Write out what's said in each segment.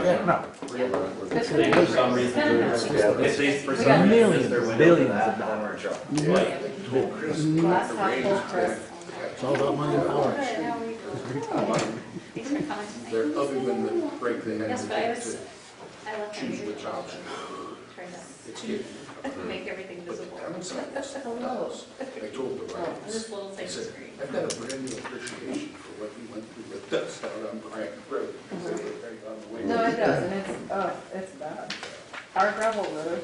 Yeah, no. For some reason, if they, for some reason, their window Billions to that, of then we're in trouble. Glass half full, Chris. It's all about money and power. Thanks for coming tonight. They're other than the break they had Yes, to but I get was, to I left my choose meeting. which option. Trying It's getting. to make everything But the visible. downside is, Hello. I told the Oh, writers, this little I thing is said, great. I've got a brand new appreciation for what you went through with us out on Bryant Road. Because they were right on the way. No, it does, and it's bad. Our gravel road.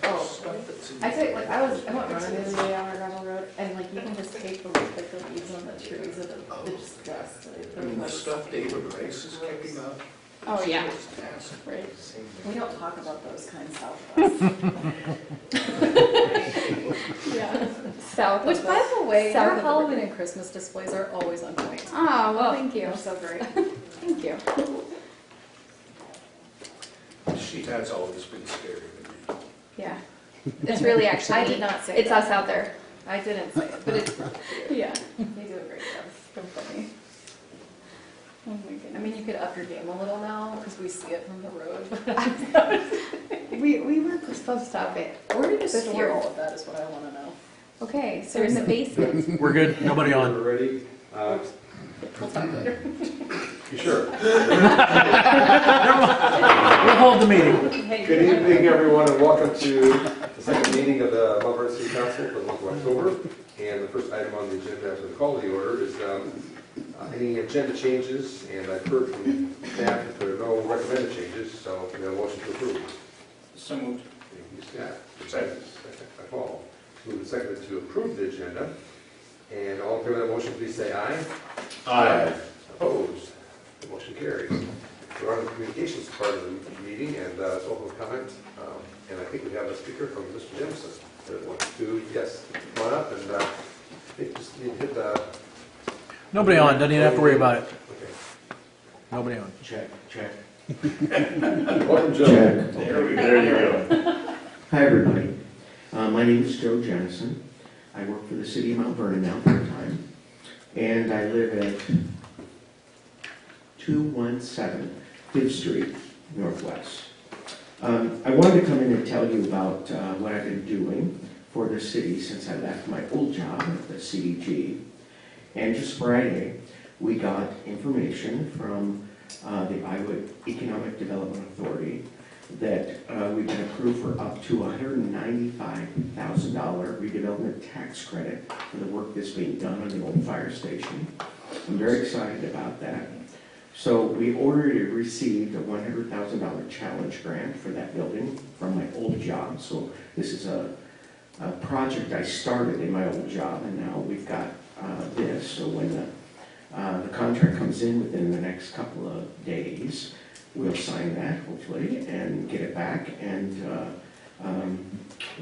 Oh, I tell you, like, I went running the other day on our gravel road, and like, you can just take the leaves on the trees, and it's just, I mean, the stuff David Rice is kicking up. Oh, yeah. is massive. Right. we don't talk about those kinds southwest. Yeah. South. Which, by the way, South our of the Halloween river. and Christmas displays are always on point. Oh, well, thank you. They're so great. Thank you. She has always been scary to me. Yeah. It's really actually. I did not say It's that. us out there. I didn't say it, but it's, Yeah. they do a great job. So funny. Oh my I goodness. mean, you could up your game a little now, because we see it from the road. We weren't supposed to stop it. Where did you This store year. all of that is what I want to know. Okay, so in the basement. We're good, nobody on. We're ready? We'll talk later. You sure? We'll hold the meeting. Hey, Good evening, everyone, and welcome to the second meeting of the Mount Vernon City Council for the month of October. And the first item on the agenda after the call to the order is any agenda changes, and I've heard from staff that there are no recommended changes, so we have a motion to approve. So moved. Thank you, Scott. Second. Second by Paul. Moved and seconded to approve the agenda. And all in favor of the motion, please say aye. Aye. Opposed? The motion carries. We're on the communications part of the meeting, and it's open comment. And I think we have a speaker from Mr. Jameson that wants to, yes, come on up, and I think just need to hit the... Nobody on, doesn't even have to worry about it. Okay. Nobody on. Check. Welcome, Joe. Check. There you go. Hi, everybody. My name is Joe Jennison. I work for the city of Mount Vernon now part-time, and I live at 217 5th Street, Northwest. I wanted to come in and tell you about what I've been doing for the city since I left my old job at the CDG. And just Friday, we got information from the Iowa Economic Development Authority that we've been approved for up to $195,000 redevelopment tax credit for the work that's being done on the old fire station. I'm very excited about that. So we already received a $100,000 challenge grant for that building from my old job. So this is a project I started in my old job, and now we've got this. So when the contract comes in within the next couple of days, we'll sign that hopefully and get it back. And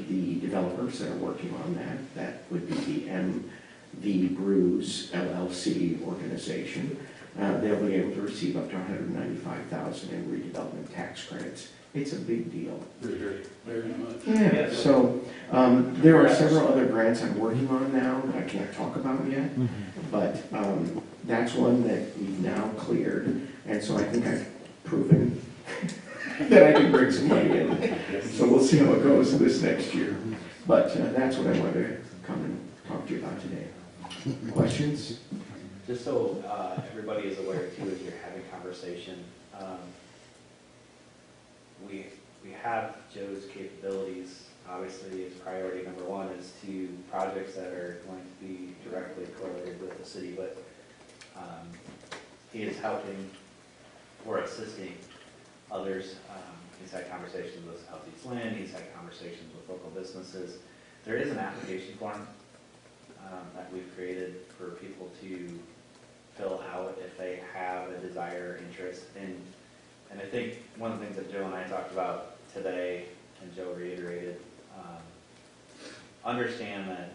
the developers that are working on that would be the MV Brews LLC organization. They'll be able to receive up to $195,000 in redevelopment tax credits. It's a big deal. Very much. Yeah, so there are several other grants I'm working on now that I can't talk about yet, but that's one that we've now cleared, and so I think I've proven that I can bring some money in. So we'll see how it goes this next year. But that's what I wanted to come and talk to you about today. Questions? Just so everybody is aware too, as you're having conversation, we have Joe's capabilities. Obviously, his priority number one is to projects that are going to be directly correlated with the city, but he is helping or assisting others. He's had conversations with Southeast Land, he's had conversations with local businesses. There is an application form that we've created for people to fill out if they have a desire or interest. And I think one of the things that Joe and I talked about today, and Joe reiterated, understand that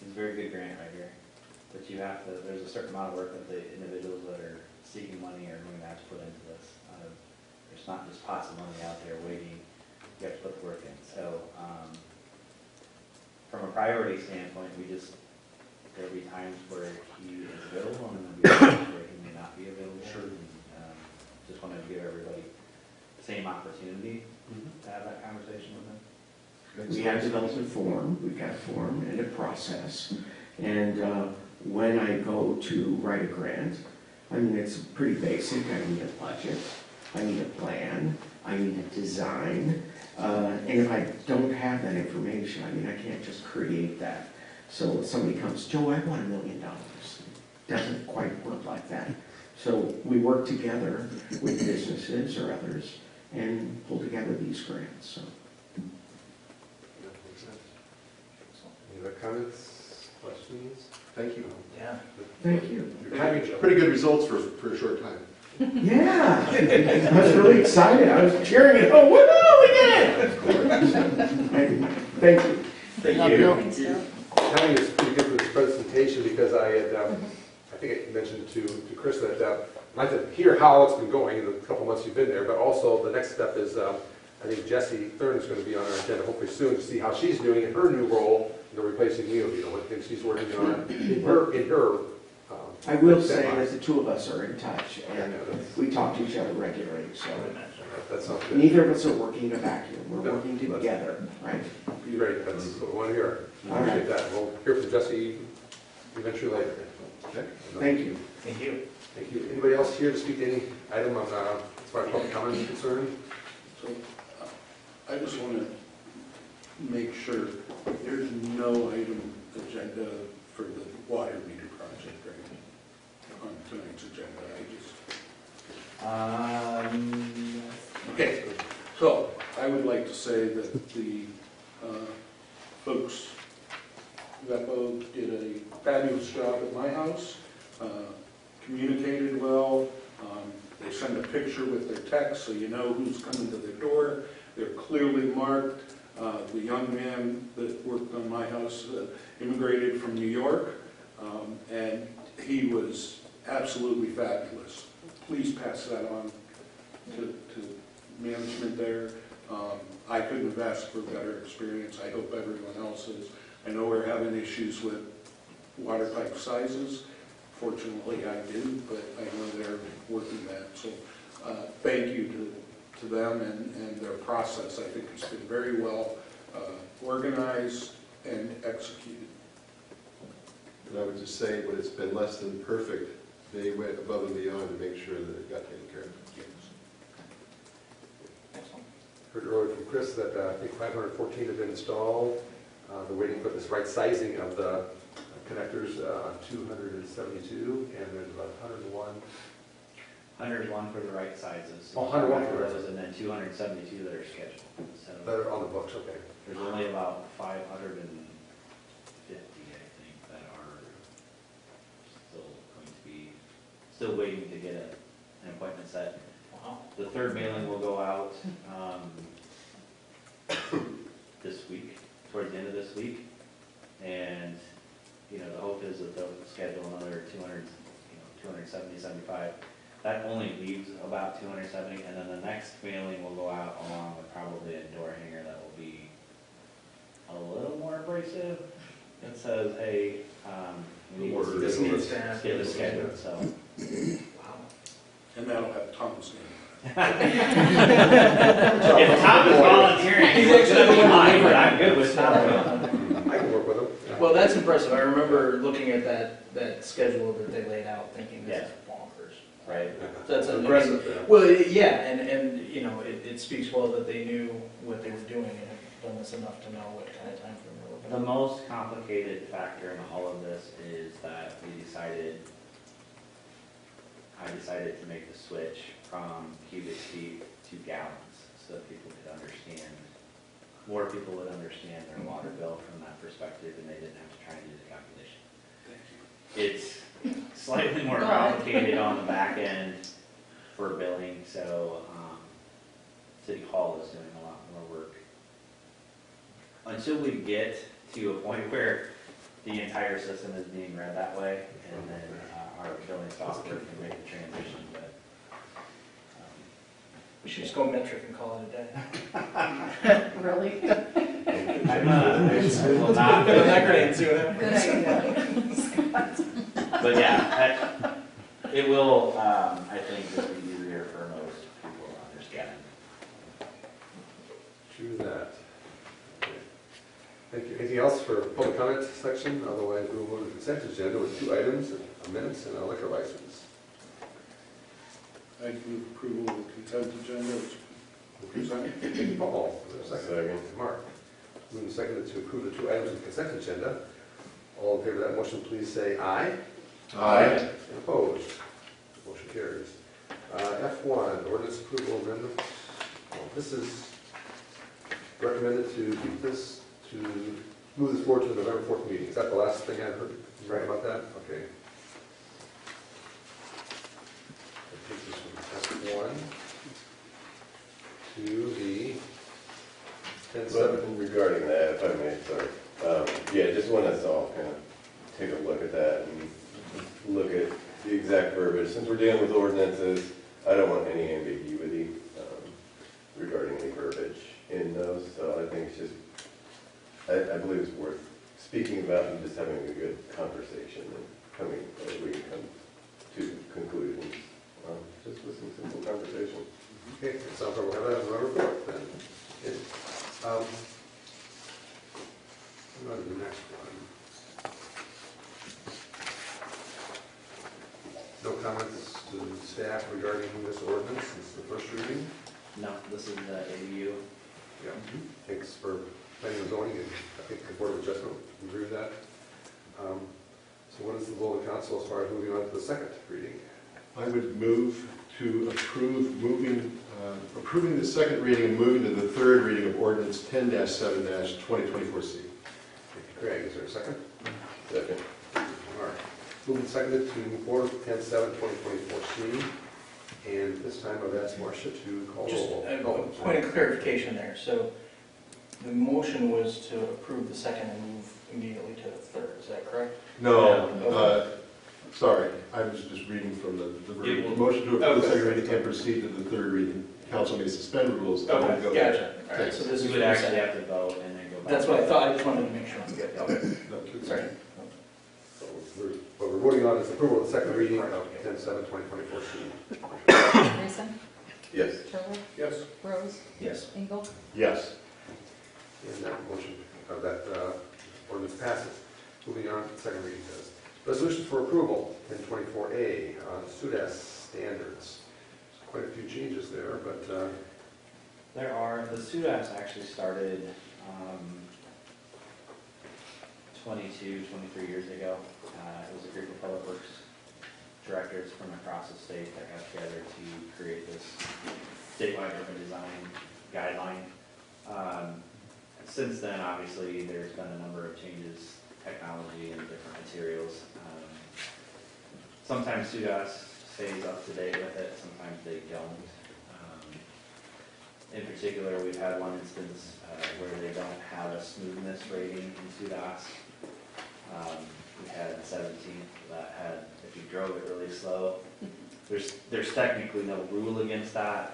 it's a very good grant right here, but you have to, there's a certain amount of work that the individuals that are seeking money are going to have to put into this. There's not just pots of money out there waiting, you have to put the work in. So from a priority standpoint, there'll be times where he is available and there'll be times where he may not be available. Sure. opportunity to have that conversation with them. We have developed a form, we've got a form and a process. And when I go to write a grant, I mean, it's pretty basic. I need a budget, I need a plan, I need a design. And if I don't have that information, I mean, I can't just create that. So if somebody comes, Joe, I want $1 million. Doesn't quite work like that. So we work together with businesses or others and pull together these grants, so. Yeah, makes sense. Any other comments, questions? Thank you. Yeah. Thank you. You're having pretty good results for a short time. Yeah, I was really excited. I was cheering it. Oh, we did! Thank you. Thank you. Thanks, Joe. Timing is pretty good for this presentation because I had, I think I mentioned to Chris that I'd like to hear how it's been going in the couple months you've been there, but also the next step is, I think Jessie Thurn is going to be on our agenda hopefully soon to see how she's doing in her new role, replacing you know, what things she's working on in her. I will say that the two of us are in touch and we talk to each other regularly, so That sounds good. neither of us are working in a vacuum. We're working together, right? Great, that's what we want to hear. All right. Appreciate that. We'll hear from Jessie eventually later. Okay? Thank you. Thank you. Thank you. Anybody else here to speak to any item on, as far as public comment is concerned? So I just want to make sure there's no item agenda for the water meter project, right? On tonight's agenda, Okay, so I would like to say that the folks, Vepo did a fabulous job at my house, communicated well, they send a picture with their text so you know who's coming to their door. They're clearly marked. The young man that worked on my house immigrated from New York, and he was absolutely fabulous. Please pass that on to management there. I couldn't have asked for a better experience. I hope everyone else is. I know we're having issues with water pipe sizes. Fortunately, I didn't, but I know they're working that. So thank you to them and their process. I think it's been very well organized and executed. And I would just say, when it's been less than perfect, they went above and beyond to make sure that it got taken care of. Heard earlier from Chris that I think 514 have been installed. They're waiting for this right sizing of the connectors on 272, and there's about 101. 101 for the right sizes. Oh, 101 for the right those, and then 272 that are scheduled. So That are on the books, okay. there's only about 550, I think, that are still going to be, still waiting to get an appointment set. The third mailing will go out this week, towards the end of this week. And, you know, the hope is that they'll schedule another 270, 75. That only leaves about 270, and then the next mailing will go out along with probably a door hanger that will be a little more abrasive. It says, hey, this needs to get a schedule, so. And that'll have Tom's name. If Tom is volunteering, he's gonna be mine, but I'm good with Tom. I can work with them. Yeah. Well, that's impressive. I remember looking at that schedule that they laid out, thinking this is bonkers. Right. That's Impressive, yeah. Well, yeah, and you know, it speaks well that they knew what they were doing and have done this enough to know what kind of time frame they're looking The at. most complicated factor in all of this is that I decided to make the switch from cubic feet to gallons so that people could understand, more people would understand their water bill from that perspective and they didn't have to try and do the calculation. It's slightly more complicated on the back end for billing, so City Hall is doing a lot more work. Until we get to a point where the entire system is being read that way, and then our billing software can make the transition, but We should just go metric and call it a day. Really? I will not. Go that great and see what happens. Good idea. But yeah, it will, I think, just be easier for most people to understand Anything else for public comment section? Otherwise, we will move to the consent agenda with 2 items, a minutes and a liquor license. I move approval of the consent agenda as presented. Thank you, Paul. Is there a second? Mark. Moving seconded to approve the 2 items on the consent agenda. All in favor of that motion, please say aye. And opposed? Motion carries. F1, ordinance approval amendment. This is recommended to keep this, to move this forward to the November 4th meeting. Is that the last thing I heard? Right about that? Okay. That takes us from F1 to the 10-7. Regarding that, if I may, sorry. Yeah, just want us all kind of take a look at that and look at the exact verbiage. Since we're dealing with ordinances, I don't want any ambiguity regarding any verbiage in those. So I think it's just, I believe it's worth speaking about and just having a good conversation and we can come to conclusions. Just with some simple conversation. Okay, so we'll have that on November 4th then. Okay. On to the next one. No comments to staff regarding this ordinance. This is the first reading. No, this is the ADU. Yeah. Thanks for planning and zoning, and I think the Board of Adjustment will agree with that. So what is the will of the council as far as moving on to the second reading? I would move to approve approving the second reading and moving to the third reading of ordinance 10-7-2024C. Thank you, Craig. Is there a second? Second. Mark. Moved and seconded to move forward with 10-7-2024C. And this time I've asked Marcia to call Just roll. a point of clarification there. So the motion was to approve the second and move immediately to the third. Is that correct? No, sorry, I was just reading from the motion to approve the second reading and proceed to the third reading. Council may suspend rules. Okay, gotcha. All right, so this You is would for the actually second. have to vote and then go back. That's what I thought. I just wanted to make sure. Okay. Sorry. So what we're voting on is approval of the second reading of 10-7-2024C. Mason, Yes. Turler, Yes. Rose, Yes. Engel. Yes. And that motion, of that ordinance passes. Moving on to the second reading says. Resolution for approval, 1024A on SUDAS standards. There's quite a few changes there, but There are, the SUDAS actually started 22, 23 years ago. It was a group of public works directors from across the state that got together to create this statewide urban design guideline. Since then, obviously, there's been a number of changes, technology and different materials. Sometimes SUDAS stays up to date with it, sometimes they don't. In particular, we've had one instance where they don't have a smoothness rating in SUDAS. We had 17 that had, if you drove it really slow, there's technically no rule against that.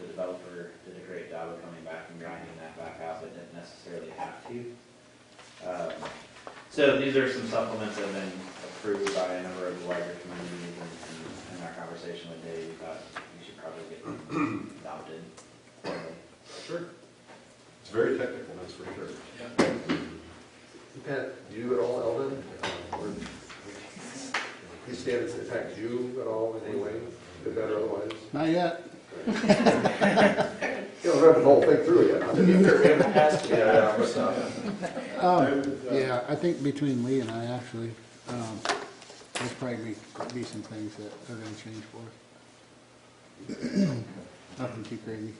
The developer did a great job of coming back and grinding that back out, but didn't necessarily have to. So these are some supplements that have been approved by a number of the larger communities, and in our conversation with Dave, we thought we should probably get them adopted. Sure. It's very technical, that's for sure. Pat, you at all, Eldon? These standards impact you at all in any way, good, bad, or otherwise? Not yet. You haven't read the whole thing through yet, huh? Yeah, I think between Lee and I, actually, there's probably be some things that are gonna change for us. Nothing too crazy.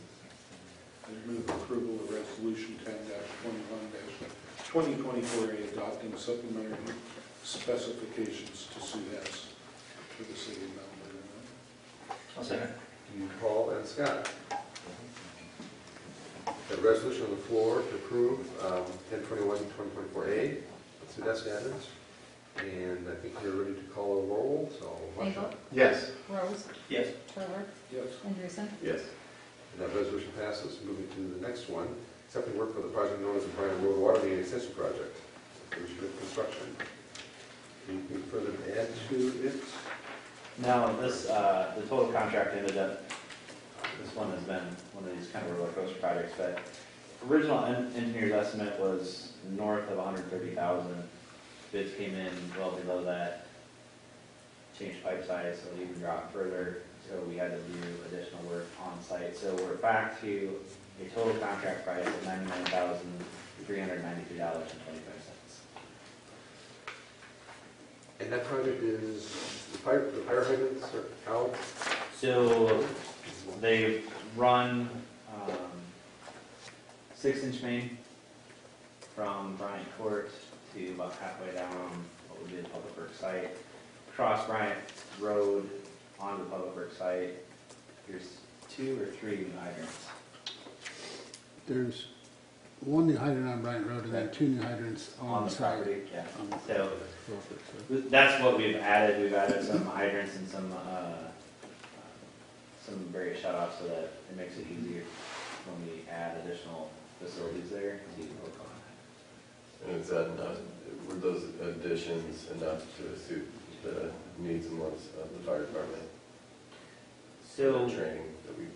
I move approval of resolution 10-21-2024A adopting supplementary specifications to SUDAS for the city of Mount Vernon. I'll second. Paul and Scott. The resolution on the floor to approve 10-21-2024A, SUDAS standards. And I think you're ready to call a roll, so. Engel, Yes. Rose, Yes. Turler, Yes. Andreessen. Yes. And that resolution passes. Moving to the next one, accepting work for the project known as the Bryan Road Water Main Extension Project, construction. Anything further to add to it? No, this, the total contract ended up, this one has been one of these kind of roller coaster projects, but original engineer's estimate was north of 130,000. Bids came in well below that. Changed pipe size, so it even dropped further. So we had to do additional work on site. So we're back to a total contract price of $99,393.25. And that project is, the fire hydrants are out? So they run 6-inch main from Bryant Court to about halfway down what would be the Public Works site. Across Bryant Road onto the Public Works site, there's 2 or 3 new hydrants. There's one new hydrant on Bryant Road and then 2 new hydrants On on the the side. property, yeah. On the So so. that's what we've added. We've added some hydrants and some various shutoffs so that it makes it easier when we add additional facilities there to work on. And is that enough, were those additions enough to suit the needs and wants of the fire department? So, The training that we've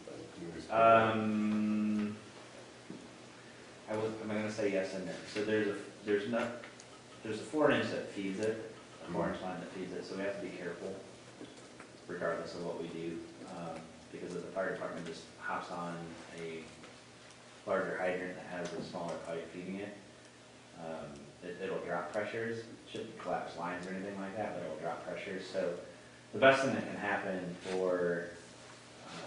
I'm gonna say yes and no. So there's a 4-inch that feeds it, a 4-inch line that feeds it, so we have to be careful regardless of what we do. Because if the fire department just hops on a larger hydrant that has a smaller pipe feeding it, it'll drop pressures. Shouldn't collapse lines or anything like that, but it'll drop pressures. So the best thing that can happen for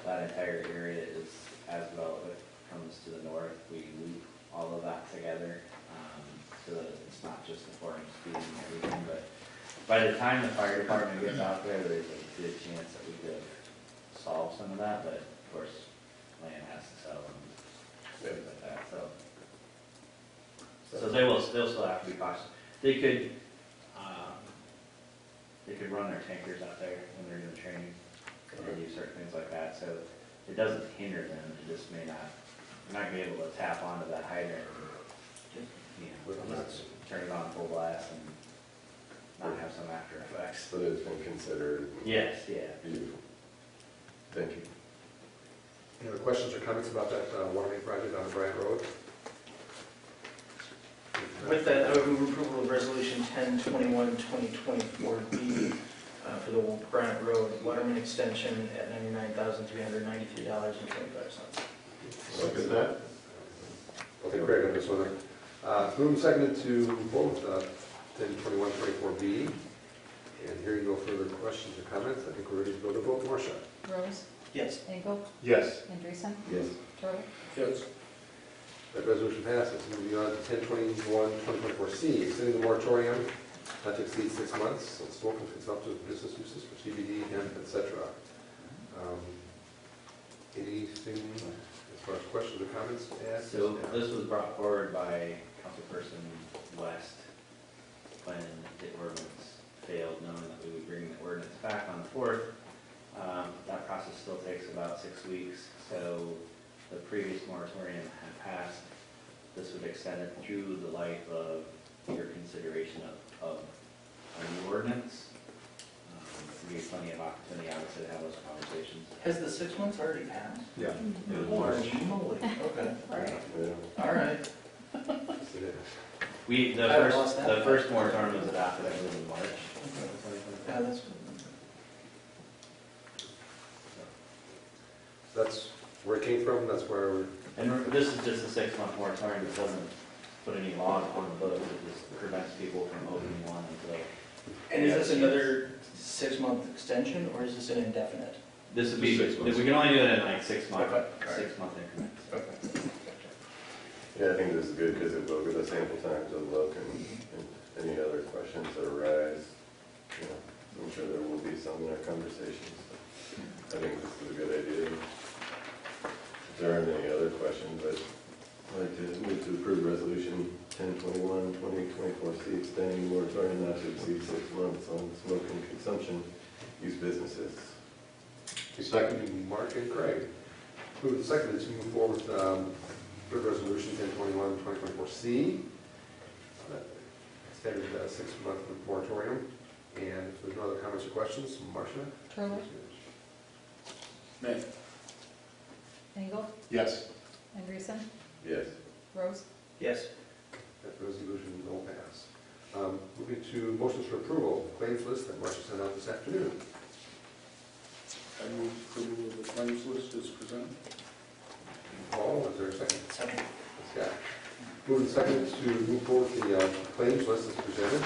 that entire area is, as development comes to the north, we loop all of that together, so that it's not just the 4-inch feeding everything. But by the time the fire department gets out there, there's a good chance that we could solve some of that, but of course, land has to sell and things like that, so they'll still have to be cautious. They could run their tankers out there when they're doing training, and do certain things like that, so it doesn't hinder them, it just may not, you're not gonna be able to tap onto that hydrant and, just turn it on full blast and not have some after effects. But it's been considered. Yes, yeah. Beautiful. Thank you. Any other questions or comments about that water main project on Bryant Road? With that, I would move approval of resolution 10/21/2024B for the Bryant Road Waterman extension at $99,393.25. Look at that. Okay, Craig on this one then. Moving seconded to vote 10/21/24B. And hearing no further questions or comments, I think we're ready to go to vote. Marcia? Rose, Yes. Engel, Yes. Andreessen, Yes. Turler, Yes. That resolution passes. Moving on to 10/21/2024C, extending the moratorium not to exceed 6 months on smoking consumptive business uses for CBD, hemp, etc. Anything as far as questions or comments to add? So this was brought forward by Councilperson West when the ordinance failed, knowing that we would bring the ordinance back on the 4th. That process still takes about 6 weeks, so the previous moratorium had passed. This would extend it through the life of your consideration of a new ordinance. Give you plenty of opportunity, obviously, to have those conversations. Has the 6 months already passed? Yeah. It was March. Holy moly, okay, right? Yeah. all right. Yes, it is. I lost that. The first moratorium was adopted, I believe, in March. Yeah, that's, That's where it came from, that's where we're... And this is just a 6-month moratorium, it doesn't put any laws on the books, it just prevents people from opening one until. and is this another 6-month extension, or is this an indefinite? This would be, 6 months. we can only do it in like 6 month, Okay, all right. 6-month increments. Okay. Yeah, I think this is good because it will give us ample time to look and any other questions that arise. You know, I'm sure there will be some in our conversations. I think this is a good idea. If there aren't any other questions, I'd like to move to approve resolution 10/21/2024C, extending the moratorium not to exceed 6 months on smoking consumption use businesses. Seconding Mark and Craig. Move the second to move forward with resolution 10/21/2024C, extended 6-month moratorium. And if there's no other comments or questions, Marcia? Turler, Nay. Engel, Yes. Andreessen, Yes. Rose? Yes. That resolution will pass. Moving to motions for approval, claims list that Marcia sent out this afternoon. I move approval of the claims list as presented. Paul, is there a second? Second. Scott. Moving second to move forward the claims list as presented.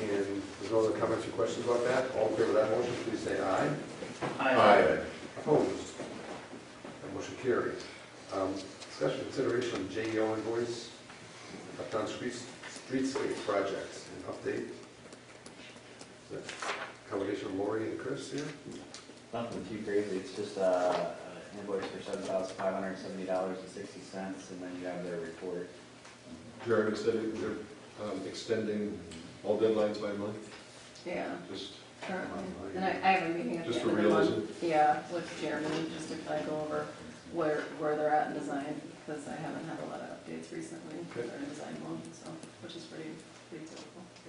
And there's no other comments or questions about that. All in favor of that motion, please say aye. Aye. Opposed? That motion carries. Discussion consideration of JEO invoice, uptown streetscape projects, and update. Is that combination of Lori and Chris here? Nothing too crazy, it's just a invoice for $7,570.60, and then you have their report. Jeremy said they're extending all deadlines by a month, Yeah, just, currently. And I have a meeting at the just end for of the month. realism. Yeah, with Jeremy, just to kind of go over where they're at in design, because I haven't had a lot of updates recently. Okay. They're in design mode, so, which is pretty typical.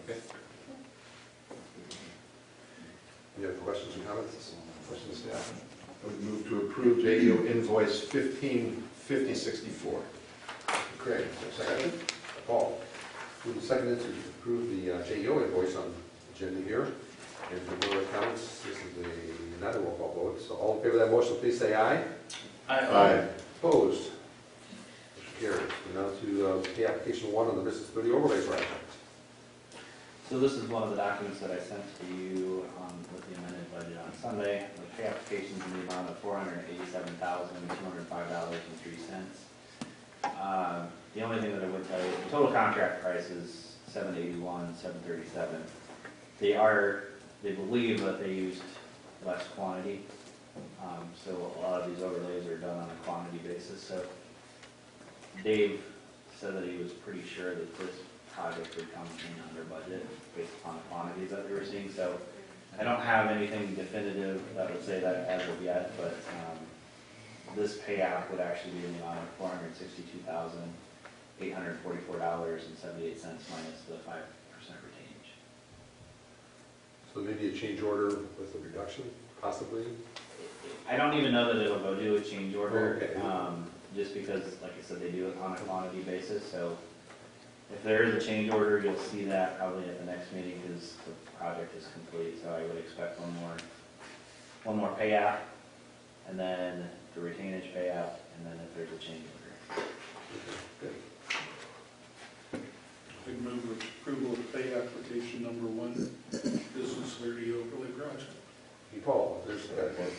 Okay. Any other questions or comments? Questions, staff? I would move to approve JEO invoice 155064. Craig, is there a second? Paul. Moving seconded to approve the JEO invoice on the agenda here. And for no other comments, this is not a roll call vote. So all in favor of that motion, please say aye. Opposed? Motion carries. We're now to pay application 1 on the Business 30 overlay project. So this is one of the documents that I sent to you with the amended budget on Sunday. The pay applications in the amount of $487,205.03. The only thing that I would tell you, the total contract price is $781,737. They believe that they used less quantity. So a lot of these overlays are done on a quantity basis. So Dave said that he was pretty sure that this project would come in under budget based upon the quantities that they were seeing. So I don't have anything definitive that would say that as of yet, but this payout would actually be in the amount of $462,844.78 minus the 5% retainage. So maybe a change order with a reduction, possibly? I don't even know that it'll go do a change order, Okay. just because, like I said, they do it on a quantity basis. So if there is a change order, you'll see that probably at the next meeting because the project is complete. So I would expect one more payout, and then the retainage payout, and then if there's a change order. Good. I move approval of pay application number 1, Business 30 overlay project. Hey, Paul, there's that one.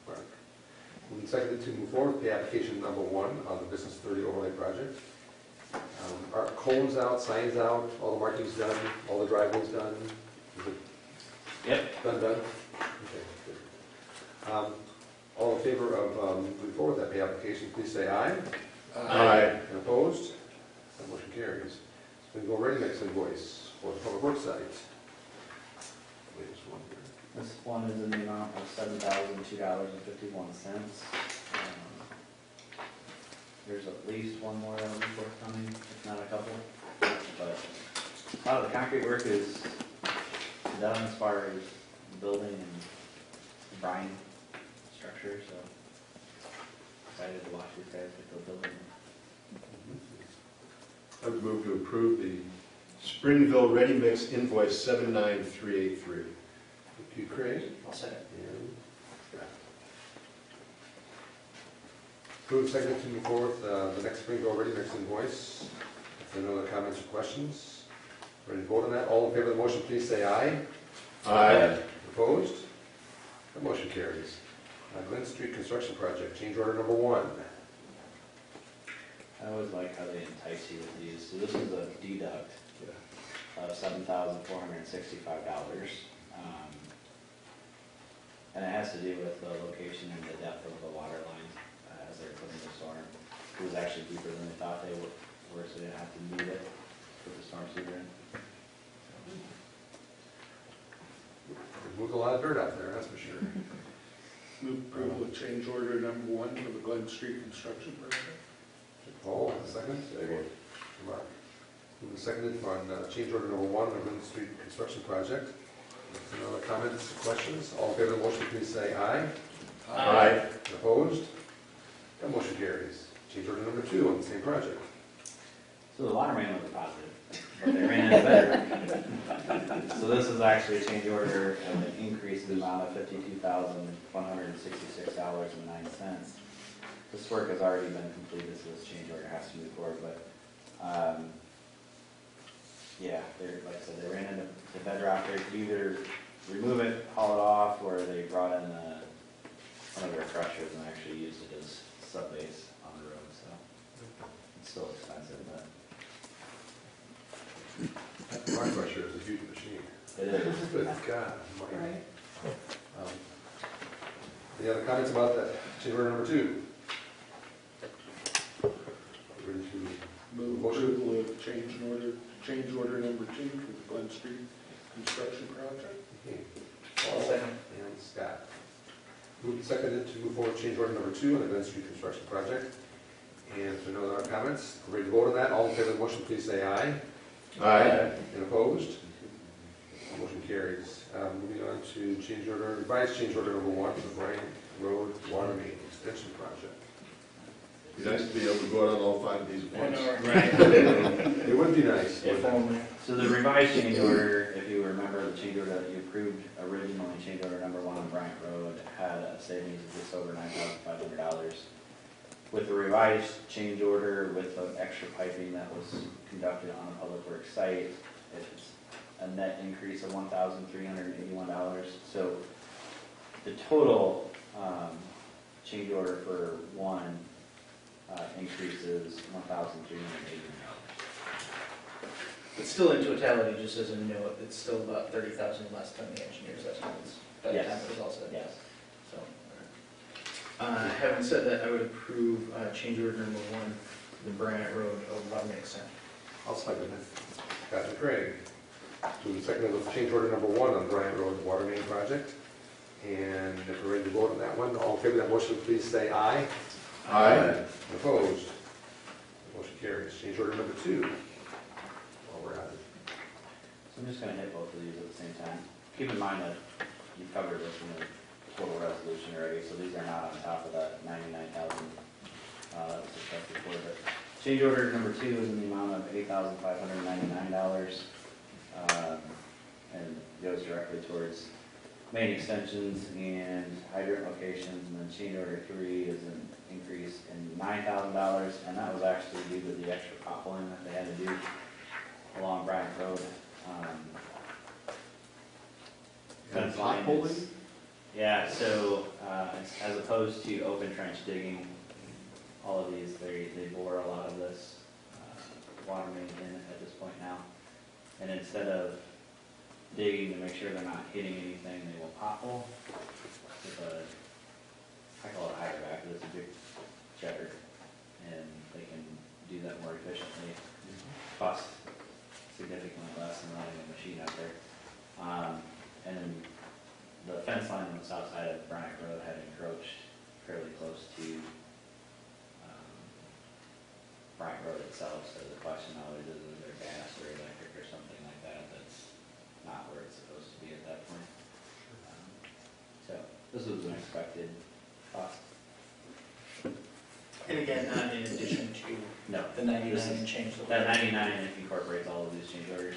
Mark. Moving seconded to move forward with pay application number 1 on the Business 30 overlay project. Are cones out, signs out, all the markings done, all the driveways done? Is it Yep. done? Okay, good. All in favor of moving forward with that pay application, please say aye. And opposed? That motion carries. So we go ready next invoice for the public works site. Latest one here. This one is in the amount of $7,002.51. There's at least one more that will be forthcoming, if not a couple. But a lot of the concrete work is done as far as the building and the brine structure, so excited to watch these guys get the building. I would move to approve the Springville Ready Mix invoice 79383. Thank you, Craig. I'll second. And Scott. Move second to move forward with the next Springville Ready Mix invoice. If there are no other comments or questions, ready to vote on that? All in favor of the motion, please say aye. Opposed? The motion carries. Glen Street Construction Project, change order number 1. I always like how they entice you with these. So this is a deduct of $7,465. And it has to do with the location and the depth of the water lines as they're putting the storm. It was actually deeper than they thought they were, so they didn't have to move it, put the storm sewer in. We've moved a lot of dirt out there, that's for sure. Move approval of change order number 1 for the Glen Street construction project. Paul, second. Mark. Moving seconded on change order number 1 on the Glen Street Construction Project. Any other comments or questions? All in favor of the motion, please say aye. Aye. Opposed? That motion carries. Change order number 2 on the same project. So the water main was a positive, but they ran it better. So this is actually a change order of an increase in the amount of $52,166.09. This work has already been completed, so this change order has to move forward, but, yeah, they're, like I said, they ran into the bedrock. They could either remove it, haul it off, or they brought in one of their crushers and actually used it as subbase on the road, so it's still expensive, but That rock crusher is a huge machine. it is. Good God. Right. Um, Any other comments about that change order number 2? Ready to Move approval of change order number 2 for the Glen Street construction project. Okay. I'll Paul second. and Scott. Moved and seconded to move forward change order number 2 on the Glen Street construction project. And if there are no other comments, we're ready to vote on that. All in favor of the motion, please say aye. Aye. And opposed? Motion carries. Moving on to revised change order number 1 for the Bryan Road Water Main Extension Project. It'd be nice to be able to go out on all 5 of these at once. Right. It would be nice. If only. So the revised change order, if you remember, the change order that you approved originally, change order number 1 on Bryant Road, had a savings of just over $9,500. With the revised change order, with the extra piping that was conducted on the public works site, it's a net increase of $1,381. So the total change order for 1 increases $1,380. But still in totality, just as a note, it's still about 30,000 less than the engineer's estimates. By the Yes. time it was all said. Yes. So, having said that, I would approve change order number 1, the Bryant Road water main extension. I'll second it. Scott and Craig. Moved and seconded with change order number 1 on Bryant Road Water Main Project. And if we're ready to vote on that one, all in favor of that motion, please say aye. Aye. And opposed? Motion carries. Change order number 2. While we're at it. So I'm just going to hit both of these at the same time. Keep in mind that you covered this in the total resolution already, so these are not on top of that $99,000 that was discussed before. But change order number 2 is in the amount of $8,599 and goes directly towards main extensions and hydrant locations. And then change order 3 is an increase in $9,000, and that was actually due to the extra potholing that they had to do along Bryant Road. And Fence line is- potholing? Yeah, so as opposed to open trench digging, all of these, they bore a lot of this water main in at this point now. And instead of digging to make sure they're not hitting anything, they will pothole with I call it a hydrovac, but it's a big jetter. And they can do that more efficiently, cost significantly less than running a machine out there. And then the fence line on the south side of Bryant Road had encroached fairly close to Bryant Road itself, so the question now is there gas or electric or something like that that's not where it's supposed to be at that point. So this was an expected cost. And again, not in addition to No, the 99 this is- and change. that 99 incorporates all of these change orders.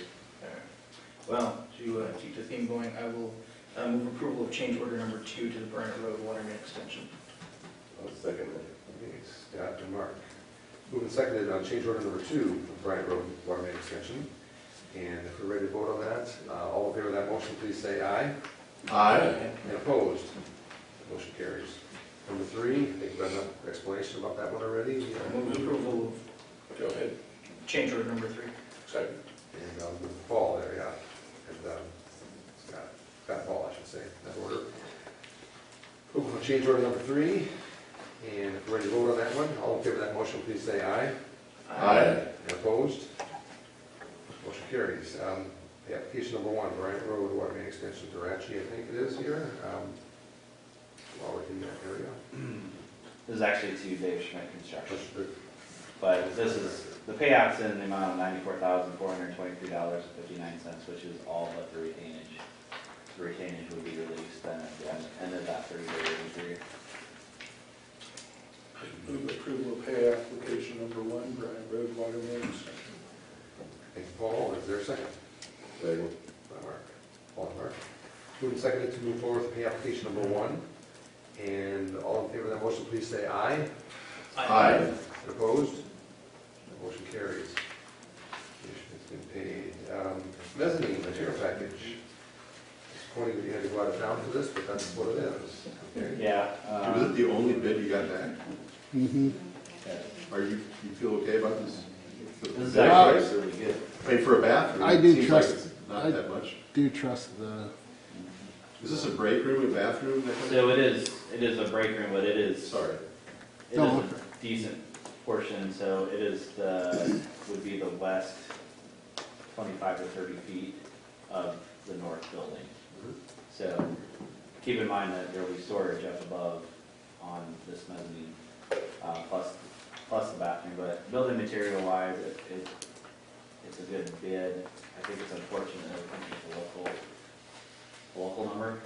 Well, to keep the theme going, I will move approval of change order number 2 to the Bryant Road water main extension. I'll second it. Okay, Scott and Mark. Moved and seconded on change order number 2 of Bryant Road Water Main Extension. And if we're ready to vote on that, all in favor of that motion, please say aye. Aye. And opposed? Motion carries. Number 3, I think we've got enough explanation about that one already. Move approval Go ahead. of change order number 3. Second. And Paul there, yeah. And Scott and Paul, I should say, in that order. Approval for change order number 3. And if we're ready to vote on that one, all in favor of that motion, please say aye. Aye. And opposed? Motion carries. The application number 1, Bryant Road Water Main Extension, Durachi, I think it is here. While we're in that area. This is actually to Dave Schmidt Construction. But this is, the payout's in the amount of $94,423.59, which is all but the retainage. The retainage would be released then at the end of that 30-day waiting period. Move approval of pay application number 1, Bryant Road water main extension. seconded to move forward with pay application number 1. And all in favor of that motion, please say aye. Aye. Opposed? Motion carries. It's been paid. Mezzanine material package. Disappointing that you had to go out of town for this, but that's what it is. Okay. Yeah. Was it the only bid you got back? Mm-hmm. You feel okay about this? This is actually really good. I mean, for a bathroom, I it do seems like trust- it's not I- that much. Do trust the, Is this a break room, a bathroom? that kind of- So it is a break room, but it is Sorry. a decent portion, so it is would be the west 25 to 30 feet of the north building. So keep in mind that there will be storage up above on this mezzanine, plus the bathroom, but building material wise, it's a good bid. I think it's unfortunate that it's a local number.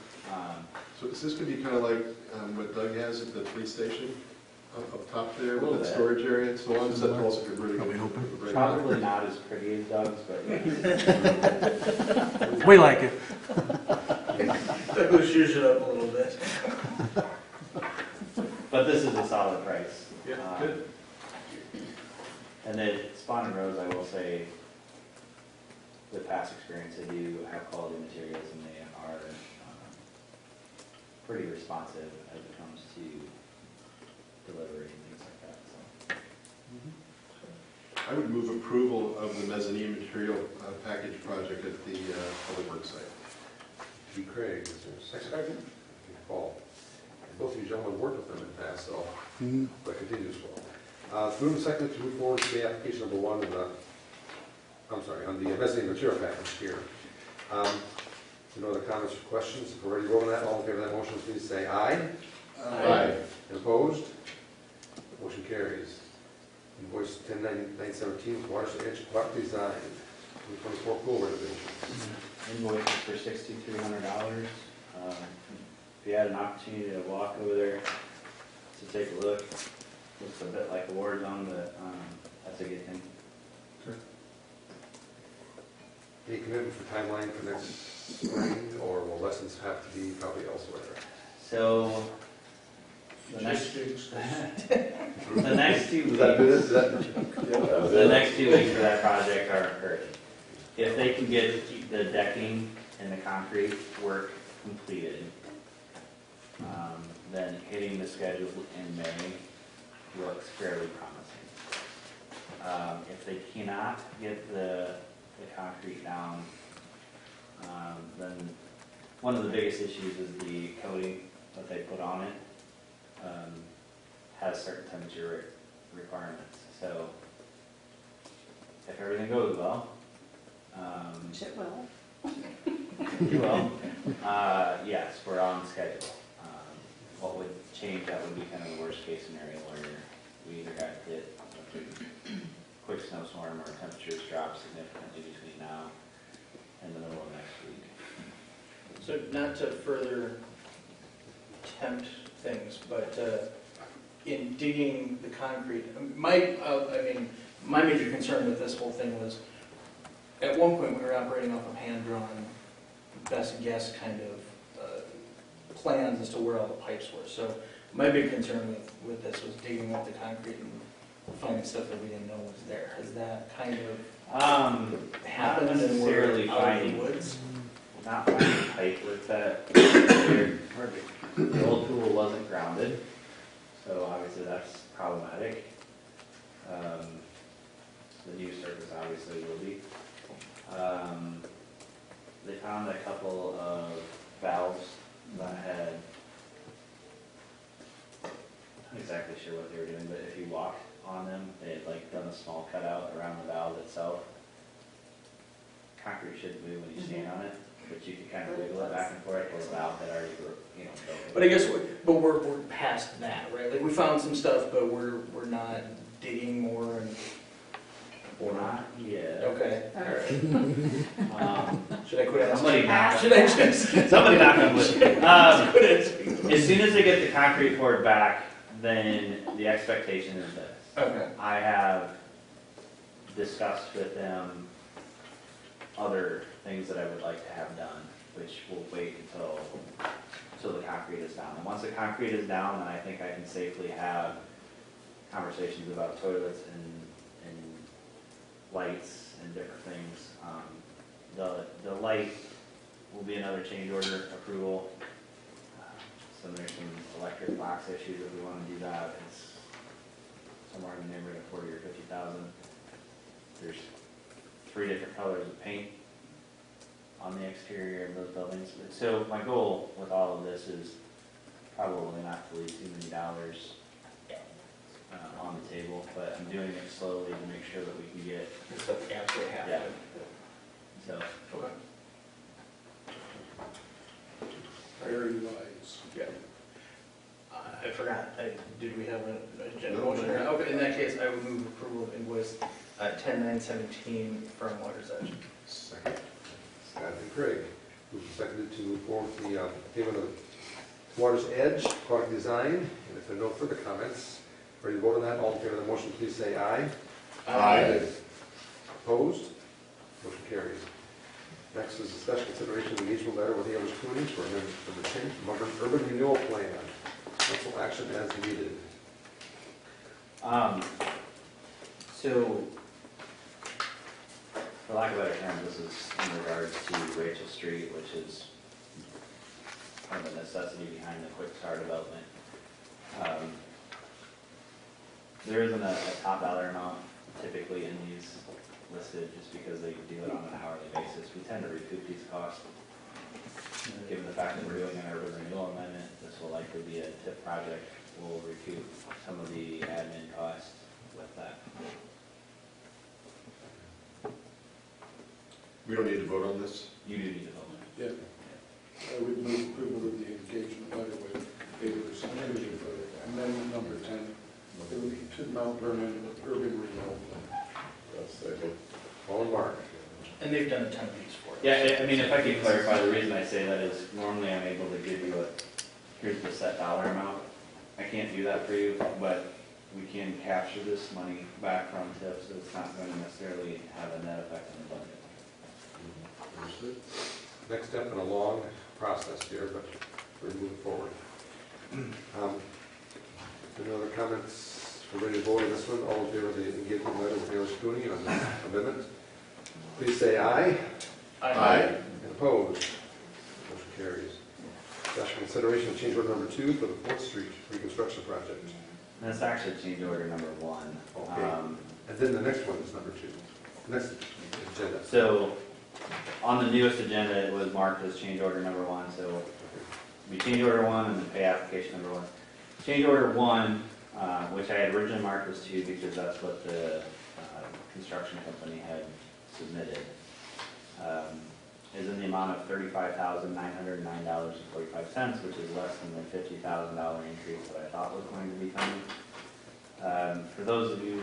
So is this going to be kind of like what Doug has at the police station up top there Little with that bit. storage area and so on? Is that also a really Probably good? open. break? Probably not as pretty as Doug's, but yeah. We like it. That was shoes it up a little bit. But this is a solid price. Yeah, good. And then Spawn and Rose, I will say, with past experience, they do have quality materials and they are pretty responsive as it comes to delivery and things like that. So. I would move approval of the mezzanine material package project at the Public Works site. G. Craig, is there a second? Paul. Both of you gentlemen worked with them in the past, so mm-hmm. that continues well. It's moved and seconded to move forward to the application number 1 on the mezzanine material package here. No other comments or questions? If we're ready to vote on that, all in favor of that motion, please say aye. Aye. And opposed? Motion carries. Invoice 109917, Watershed Edge Park Design, 2024 pool renovation. Invoice is for $6,300. If you had an opportunity to walk over there to take a look, looks a bit like a war zone, but that's a good thing. Any commitment for timeline for next spring, or will lessons have to be probably elsewhere? So the next 2 weeks. Is that business? Is that? The next 2 weeks for that project are hurting. If they can get the decking and the concrete work completed, then hitting the schedule in May looks fairly promising. If they cannot get the concrete down, then one of the biggest issues is the coating that they put on it has certain temperature requirements. So if everything goes well, Which it will. you will, yes, we're on schedule. What would change, that would be kind of the worst case scenario where we either got hit with a quick snowstorm or temperatures drop significantly between now and the middle of next week. So not to further tempt things, but in digging the concrete, my major concern with this whole thing was, at one point we were operating off of hand-drawn, best guess kind of plans as to where all the pipes were. So my big concern with this was digging up the concrete and finding stuff that we didn't know was there. Has that kind of happened Not and we're necessarily out of finding, the woods? not finding pipe with that. The old pool wasn't grounded, so obviously that's problematic. The new surface obviously will be. They found a couple of valves that had, not exactly sure what they were doing, but if you walked on them, they had like done a small cutout around the valve itself. Concrete shouldn't move when you stand on it, but you could kind of wiggle it back and forth, or the valve had already, broken. But I guess, we're past that, right? Like, we found some stuff, but we're not digging more and. Or not yet. Okay. All Should I quit asking? Somebody knock. Should I just? Somebody knock on wood. As soon as they get the concrete poured back, then the expectation is this. Okay. I have discussed with them other things that I would like to have done which will wait until the concrete is down. And once the concrete is down, then I think I can safely have conversations about toilets and lights and different things. The light will be another change order approval. So there's some electric box issues if we want to do that. It's somewhere in the neighborhood of 40 or 50,000. There's 3 different colors of paint on the exterior of those buildings. So my goal with all of this is probably not to leave too many dollars on the table, but I'm doing it slowly to make sure that we can get So absolutely have Yeah. to. so. Okay. Priority wise. Yeah. I forgot, did we have an agenda motion? Okay, in that case, I would move approval of invoice 10917 from Water's Edge. Second. Scott and Craig. Moved and seconded to move forward with the payment of Water's Edge product design. And if there are no further comments, ready to vote on that? All in favor of the motion, please say aye. Aye. Opposed? Motion carries. Next is a special consideration of engagement letter with Ayers Cooney for the change of urban renewal plan. Council action as needed. So, for lack of a better term, this is in regards to Rachel Street, which is kind of the necessity behind the quick start development. There isn't a top dollar amount typically in these listed just because they do it on an hourly basis. We tend to recoup these costs. Given the fact that we're doing an urban renewal amendment, this will likely be a TIP project. We'll recoup some of the admin costs with that. We don't need to vote on this? You do need to vote. Yeah. I would move approval of the engagement letter with Ayers Cooney for amendment number 10 to Mount Vernon urban renewal plan. Second. All in Mark. And they've done a ton of these for us. Yeah, I mean, if I could clarify, the reason I say that is normally I'm able to give you here's the set dollar amount. I can't do that for you, but we can capture this money back from TIP, so it's not going to necessarily have a net effect on the budget. Understood. Next step in a long process here, but we're moving forward. Any other comments? We're ready to vote on this one. All in favor of the engagement letter with Ayers Cooney on this amendment, please say aye. Aye. And opposed? Motion carries. Special consideration of change order number 2 for the 4th Street reconstruction project. And that's actually change order number 1. Okay. And then the next one is number 2. Next agenda. So, on the newest agenda, it was marked as change order number 1, so we change order 1 and then pay application number 1. Change order 1, which I had originally marked as 2 because that's what the construction company had submitted, is in the amount of $35,909.45, which is less than the $50,000 increase that I thought was going to be coming. For those of you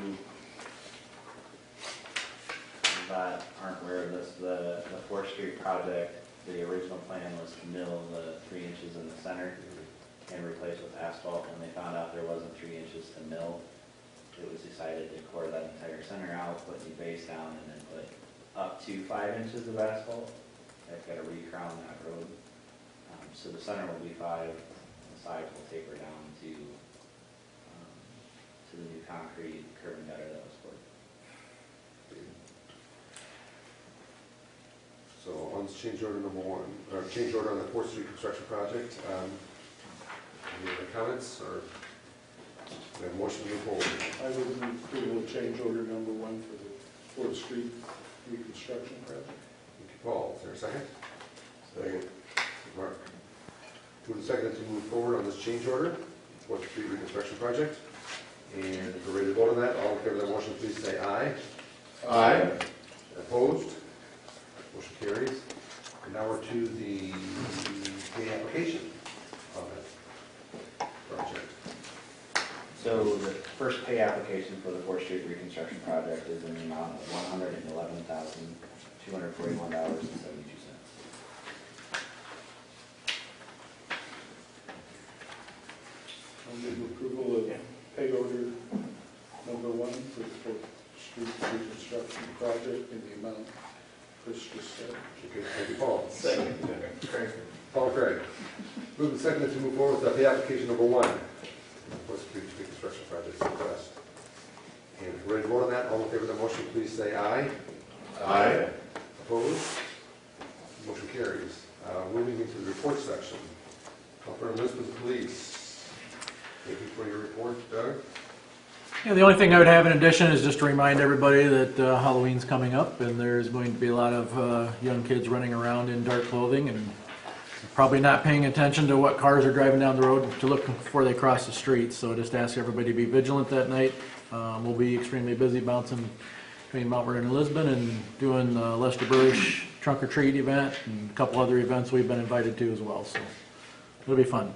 that aren't aware of this, the 4th Street project, the original plan was to mill the 3 inches in the center and replace with asphalt. When they found out there wasn't 3 inches to mill, it was decided to core that entire center out, put the base down, and then put up to 5 inches of asphalt. They've got to re-crown that road. So the center will be 5, the sides will taper down to the new concrete curb and gutter that was poured. So on change order number 1, or change order on the 4th Street construction project, any other comments, or we have a motion to move forward? I would move approval of change order number 1 for the 4th Street reconstruction project. Thank you, Paul. Is there a second? Second. Mark. Moved and seconded to move forward on this change order, 4th Street reconstruction project. And if we're ready to vote on that, all in favor of that motion, please say aye. Aye. Opposed? Motion carries. And now we're to the pay application on that project. So the first pay application for the 4th Street reconstruction project is in the amount of $111,241.72. I move approval of pay order number 1 for the 4th Street reconstruction project in the amount Chris just said. Okay, thank you, Paul. Second. Paul and Craig. Move and second to move forward with the application number 1. West Street reconstruction project request. And if we're ready to vote on that, all in favor of the motion, please say aye. Aye. Opposed? Motion carries. Moving into the report section. Vernon-Lisbon Police. Thank you for your report, Doug. Yeah, the only thing I would have in addition is just to remind everybody that Halloween's coming up, and there's going to be a lot of young kids running around in dark clothing and probably not paying attention to what cars are driving down the road to look before they cross the street. So just ask everybody to be vigilant that night. We'll be extremely busy bouncing between Mount Vernon and Lisbon and doing the Lester Burrish Trunk or Treat event and a couple other events we've been invited to as well. So it'll be fun.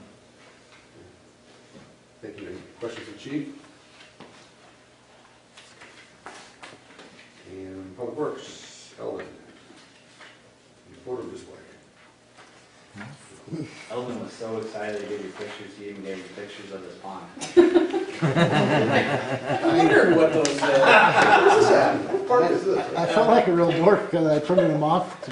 Thank you. Any questions of Chief? And Public Works, Ellen. Photo display. Elvin was so excited to give you pictures, he even gave you pictures of this pond. I wondered what those, What park is this? I felt like a real dork because I printed them off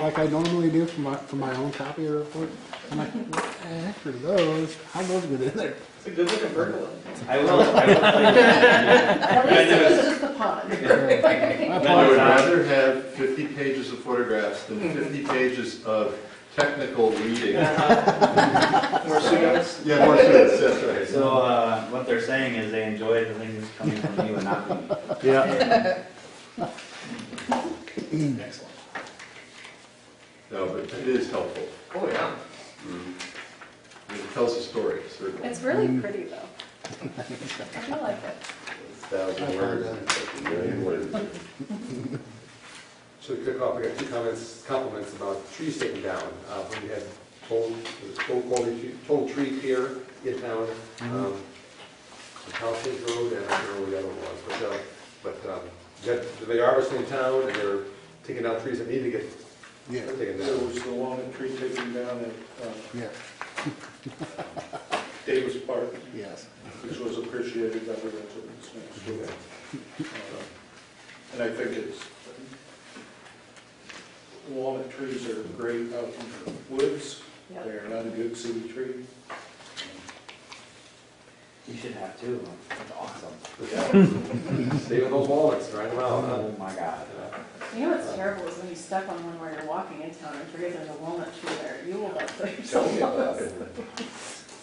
like I normally do for my own copy of the report. I'm like, what the heck are those? How those get in there? it's a good looking pergola. I will tell you. At least it was just the pond. I would rather have 50 pages of photographs than 50 pages of technical reading. More students? Yeah, more students, that's right. So, what they're saying is they enjoy the things coming from you and not me. Yeah. Excellent. No, but it is helpful. Oh, yeah. It tells a story, certainly. It's really pretty though. I feel like it. 1,000 words, a million words. So to kick off, I got 2 compliments about trees taken down. When we had total tree care in town, on Palisades Road, and I don't know what the other one was, but they are harvesting in town, and they're taking down trees that need to get taken There down. was the walnut tree taken down at Yeah, Davis Park, yes. which was appreciated by the residents next door. And I think walnut trees are great out in the woods. Yep. They're not a good city tree. You should have two of them. That's awesome. Stay with those walnuts, grind them out. Huh? Oh my God. You know what's terrible is when you step on one while you're walking in town and forget there's a walnut tree there. You will not put Tell yourself me about on. it.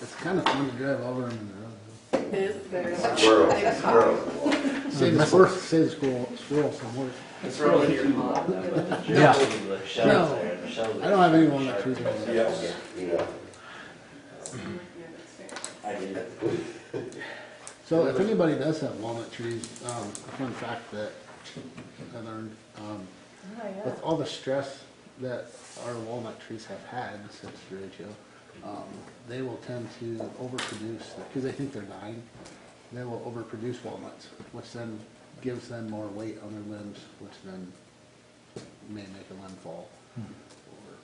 It's kind of fun to drive over them in the road. It is very much. Squirrel, I got squirrel. Save the squirrel some work. It's really in your pond. Yeah. The shells No. there, the shells. I don't have any walnut trees over there. Yes. Yeah. I did. So if anybody does have walnut trees, a fun fact that I learned, Oh, yeah. with all the stress that our walnut trees have had since derecho, they will tend to overproduce, because they think they're dying, they will overproduce walnuts, which then gives them more weight on their limbs, which then may make a limb fall. Or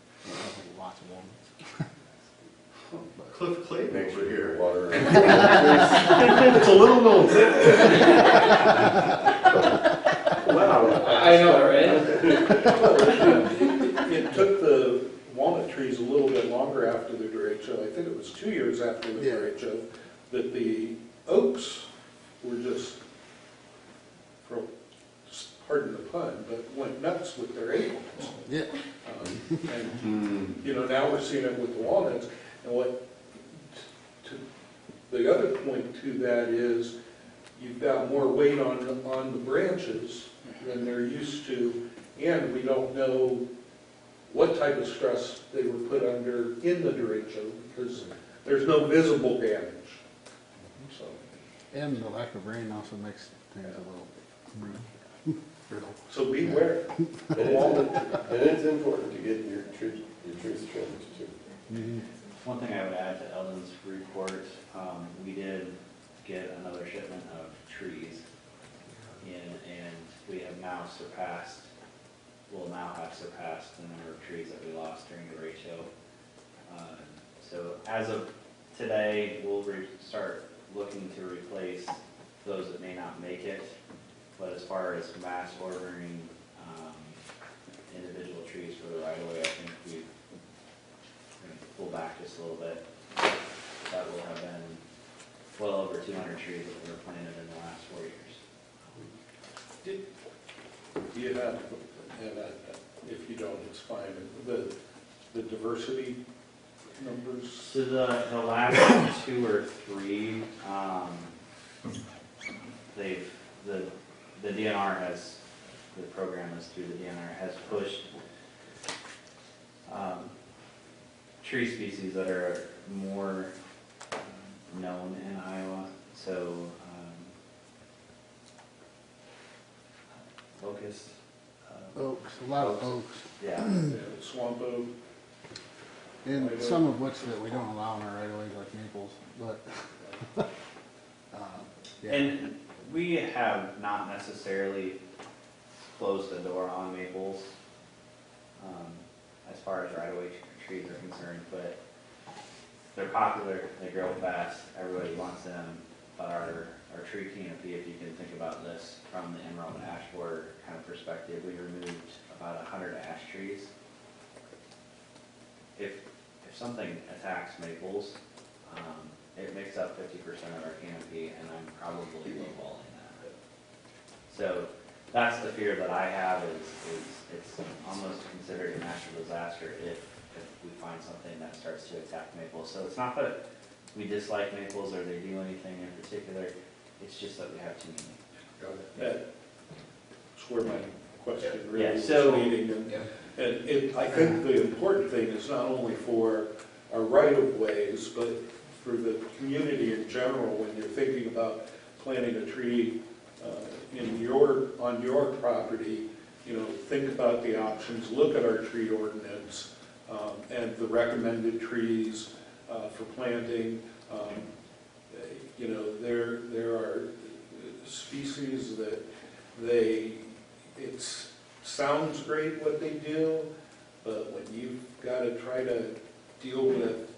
lots of walnuts. Cliff Clayton over here. Water. It's a little known. Wow. I know, right? It took the walnut trees a little bit longer after the derecho. I think it was 2 years after the Yeah. derecho that the oaks were just, pardon the pun, but went nuts with their acorns. Yeah. And, now we're seeing it with the walnuts. And the other point to that is you've got more weight on the branches than they're used to, and we don't know what type of stress they were put under in the derecho because there's no visible damage. So, And the lack of rain also makes things a little brittle. so beware. And it's important to get your trees trimmed too. One thing I would add to Eldon's report, we did get another shipment of trees in, and we have now will now have surpassed the number of trees that we lost during the ratio. So as of today, we'll start looking to replace those that may not make it. But as far as mass ordering individual trees for the right of way, I think we're going to pull back just a little bit. That will have been well over 200 trees that were planted in the last 4 years. Do you have, and if you don't, it's fine, the diversity numbers? So the last 2 or 3, the DNR has, the program is through the DNR, has pushed tree species that are more known in Iowa. So locust. Oaks, a lot of oaks, Yeah. Swamp oak? and some of which that we don't allow in our right of ways, like maples, but, yeah. And we have not necessarily closed the door on maples as far as right-of-way trees are concerned, but they're popular, they grow fast, everybody wants them, but our tree canopy, if you can think about this from the emerald ash borer kind of perspective, we removed about 100 ash trees. If something attacks maples, it makes up 50% of our canopy, and I'm probably lowballing that. So that's the fear that I have is it's almost considered a natural disaster if we find something that starts to attack maples. So it's not that we dislike maples or they do anything in particular, it's just that we have too many. That's where my question really Yeah, was so- leading. And I think the important thing is not only for our right-of-ways, but for the community in general, when you're thinking about planting a tree on your property, think about the options, look at our tree ordinance, and the recommended trees for planting. There are species that it sounds great what they do, but when you've got to try to deal with,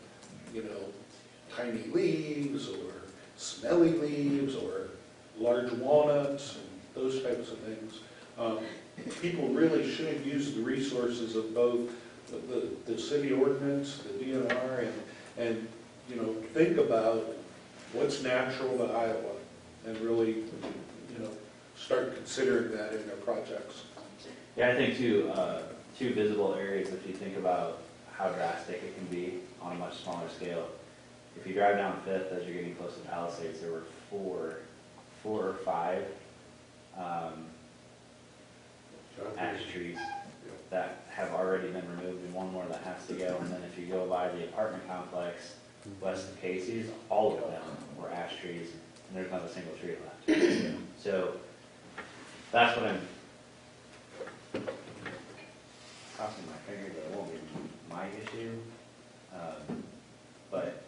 tiny leaves or smelly leaves or large walnuts and those types of things, people really should use the resources of both the city ordinance, the DNR, and think about what's natural to Iowa and really, start considering that in their projects. Yeah, I think two visible areas, if you think about how drastic it can be on a much smaller scale. If you drive down 5th as you're getting close to Palisades, there were four or five ash trees that have already been removed and one more that has to go. And then if you go by the apartment complex west of Casey's, all of them were ash trees and there's not a single tree left. So that's what I'm crossing my fingers that it won't be my issue. But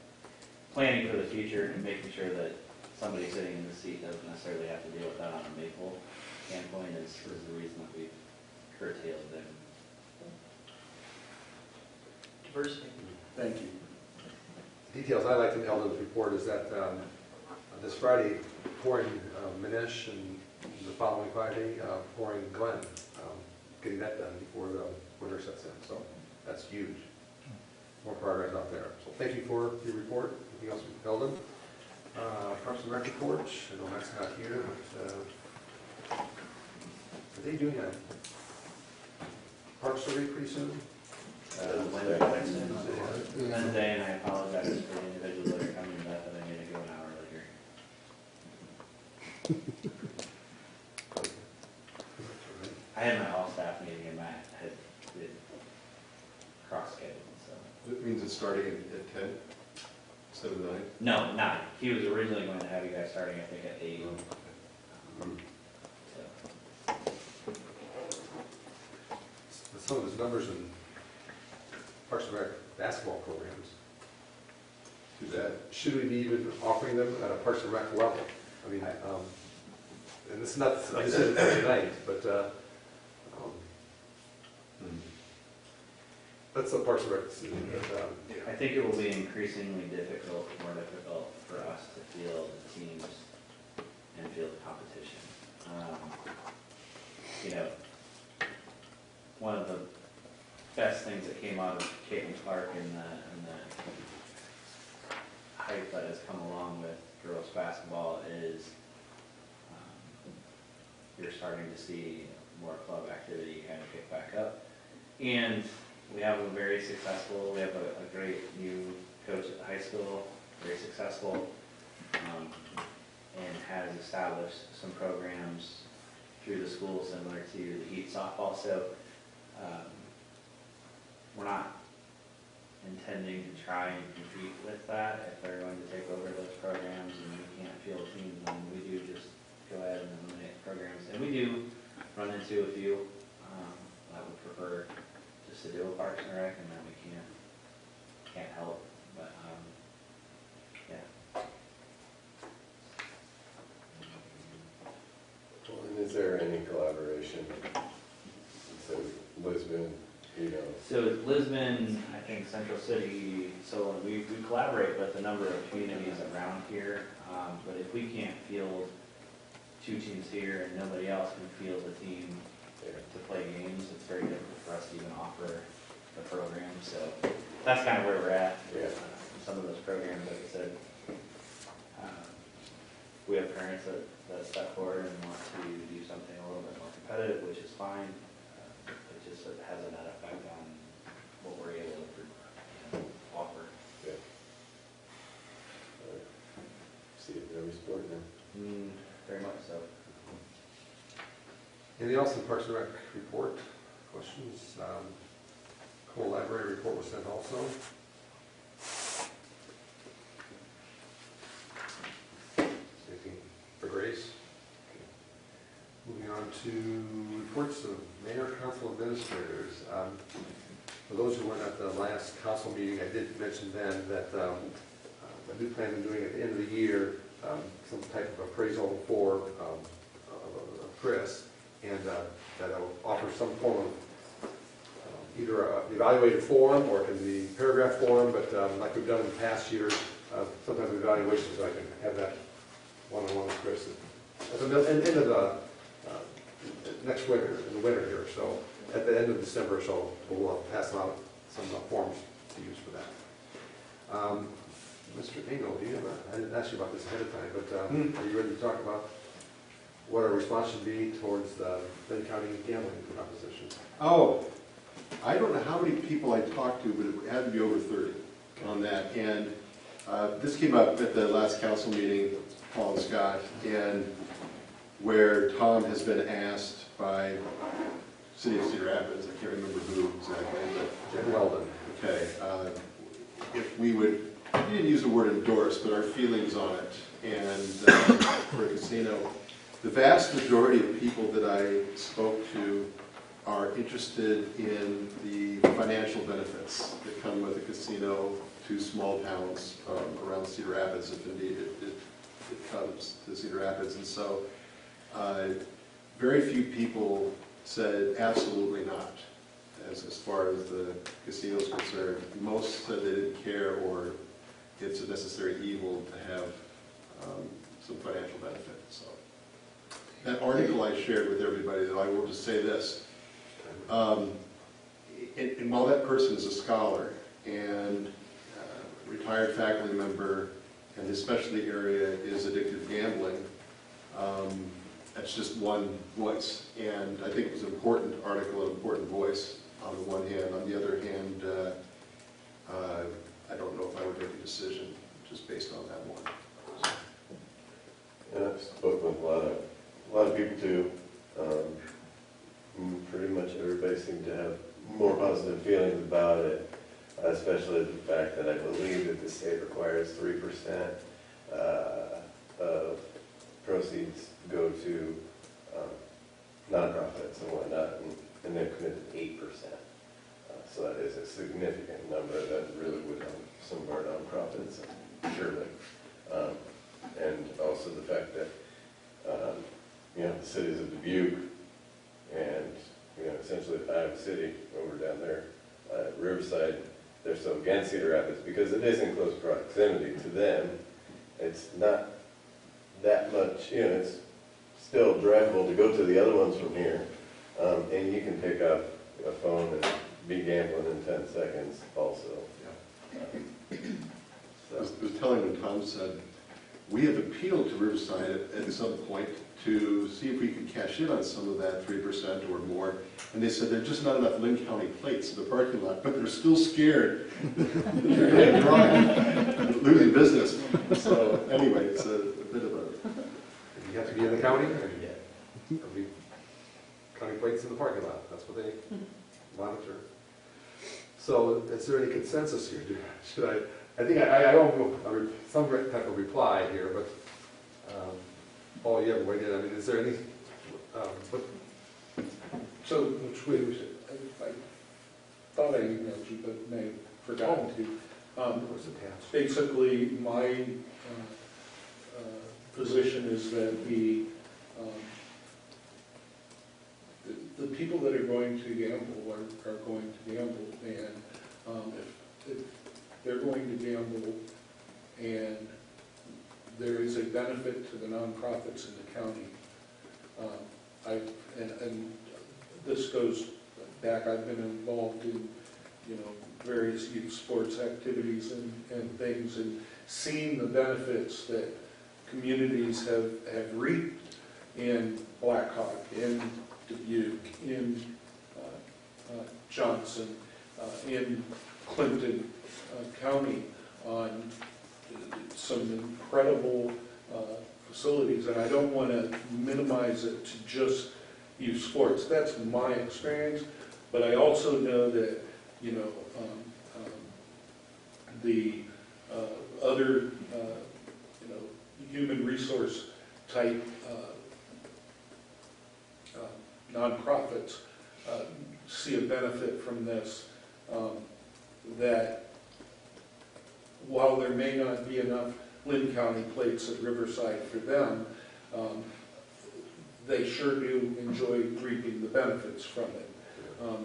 planning for the future and making sure that somebody sitting in the seat doesn't necessarily have to deal with that on a maple standpoint is the reason that we've curtailed them. Diversity. Thank you. Details I liked in Eldon's report is that this Friday, pouring Manish, and the following Friday, pouring Glen, getting that done before the winter sets in. So that's huge. More progress out there. So thank you for your report. Anything else from Eldon? Parks and Rec report. I know Matt's not here, but are they doing a park survey pretty soon? Wednesday, and I apologize for the individuals that are coming to that, but I need to go an hour later. I had my all-staff meeting and Matt had cross-scheduled, so. That means it's starting at 10 instead of 9? No, 9. He was originally going to have you guys starting, I think, at 8. So. Some of his numbers in Parks and Rec basketball programs. Who's that? Should we be even offering them at a Parks and Rec level? I mean, and this is not this isn't tonight, but that's the Parks and Rec decision. But, I think it will be increasingly more difficult for us to field teams and field competition. One of the best things that came out of Caitlin Clark and the hype that has come along with girls basketball is you're starting to see more club activity kind of pick back up. And we have a very successful, we have a great new coach at the high school, very successful, and has established some programs through the school similar to the Heat softball. So we're not intending to try and compete with that. If they're going to take over those programs and we can't field teams, then we do just go ahead and eliminate programs. And we do run into a few that would prefer just to do a Parks and Rec, and then we can't help. But yeah. Well, and is there any collaboration? So Lisbon, you know. So Lisbon, I think Central City, so we collaborate with a number of communities around here, but if we can't field 2 teams here and nobody else can field a team to play games, it's very difficult for us to even offer the program. So that's kind of where we're at. Some of those programs, like I said, we have parents that step forward and want to do something a little bit more competitive, which is fine. It just has a net effect on what we're able to offer. Yeah. See it in every sport now. Very much so. Anything else in Parks and Rec report? Questions? Cole Library report was sent also. Anything for Grace? Moving on to reports of Mayor, Council Administrators. For those who weren't at the last council meeting, I did mention then that I do plan on doing at the end of the year some type of appraisal for Chris, and that I'll offer some form of either an evaluated form or it can be paragraph form, but like we've done in past years, sometimes evaluations, I can have that one-on-one with Chris at the end of the next winter, in the winter here. So at the end of December, so we'll pass out some forms to use for that. Mr. Engel, do you have I didn't ask you about this ahead of time, but are you ready to talk about what our response should be towards the Benton County gambling proposition? Oh, I don't know how many people I talked to, but it had to be over 30 on that. And this came up at the last council meeting, Paul and Scott, and where Tom has been asked by City of Cedar Rapids, I can't remember who exactly, but Jen Weldon. Okay, if we would, he didn't use the word endorse, but our feelings on it, and for a casino. The vast majority of people that I spoke to are interested in the financial benefits that come with a casino to small towns around Cedar Rapids, if indeed it comes to Cedar Rapids. And so very few people said absolutely not, as far as the casino is concerned. Most said they didn't care, or it's a necessary evil to have some financial benefit. So that article I shared with everybody, that I will just say this, and while that person is a scholar and retired faculty member, and his specialty area is addictive gambling, that's just one voice. And I think it was an important article, an important voice on the one hand. On the other hand, I don't know if I would make a decision just based on that one. Yeah, I've spoken with a lot of people too. Pretty much everybody seemed to have more positive feelings about it, especially the fact that I believe that the state requires 3% of proceeds go to nonprofits and whatnot, and they've committed 8%. So that is a significant number that really would help some of our nonprofits, surely. And also the fact that, the cities of Dubuque and, essentially Iowa City over down there, Riverside, they're so against Cedar Rapids because it is in close proximity to them. It's not that much, it's still drivable to go to the other ones from here. And you can pick up a phone and be gambling in 10 seconds also. I was telling when Tom said, we have appealed to Riverside at some point to see if we could cash in on some of that 3% or more. And they said there's just not enough Lynn County plates in the parking lot, but they're still scared. They're losing business. So anyway, it's a bit of a... You have to be in the county, and there'll be county plates in the parking lot. That's what they monitor. So is there any consensus here? Should I think I don't know some type of reply here, but Paul, you haven't weighed in. I mean, is there any, So which way we should, I thought I emailed you, but may have forgotten to. what's attached? Basically, my position is that the people that are going to gamble are going to gamble, and if they're going to gamble and there is a benefit to the nonprofits in the county. And this goes back, I've been involved in, various youth sports activities and things, and seeing the benefits that communities have reaped in Blackhawk, in Dubuque, in Johnson, in Clinton County, on some incredible facilities. And I don't want to minimize it to just youth sports. That's my experience. But I also know that, the other, human resource type nonprofits see a benefit from this, that while there may not be enough Lynn County plates at Riverside for them, they sure do enjoy reaping the benefits from it.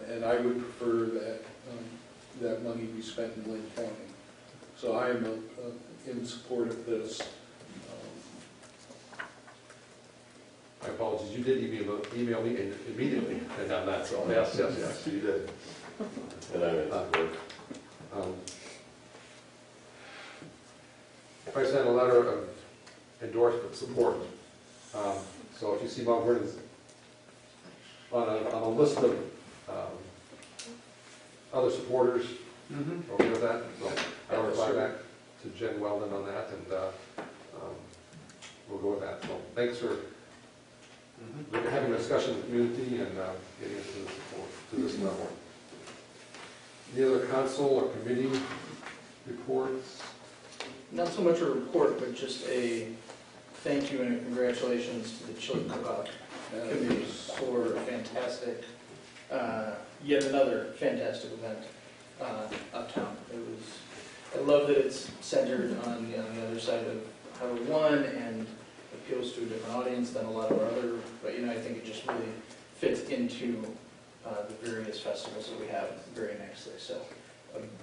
And I would prefer that that money be spent in Lynn County. So I am in support of this. My apologies, you did email me immediately and on that, so yes, you did. And I'm in support. If I send a letter of endorsement support, so if you see Mount Vernon's on a list of other supporters, okay with that? So I'll reply back to Jen Weldon on that, and we'll go with that. So thanks for having a discussion with the community and getting us to this level. Any other council or committee reports? Not so much a report, but just a thank you and a congratulations to the Chili Cook-Off Committee for a fantastic, yet another fantastic event uptown. I love that it's centered on the other side of Highway 1 and appeals to a different audience than a lot of our other, but I think it just really fits into the various festivals that we have very nicely. So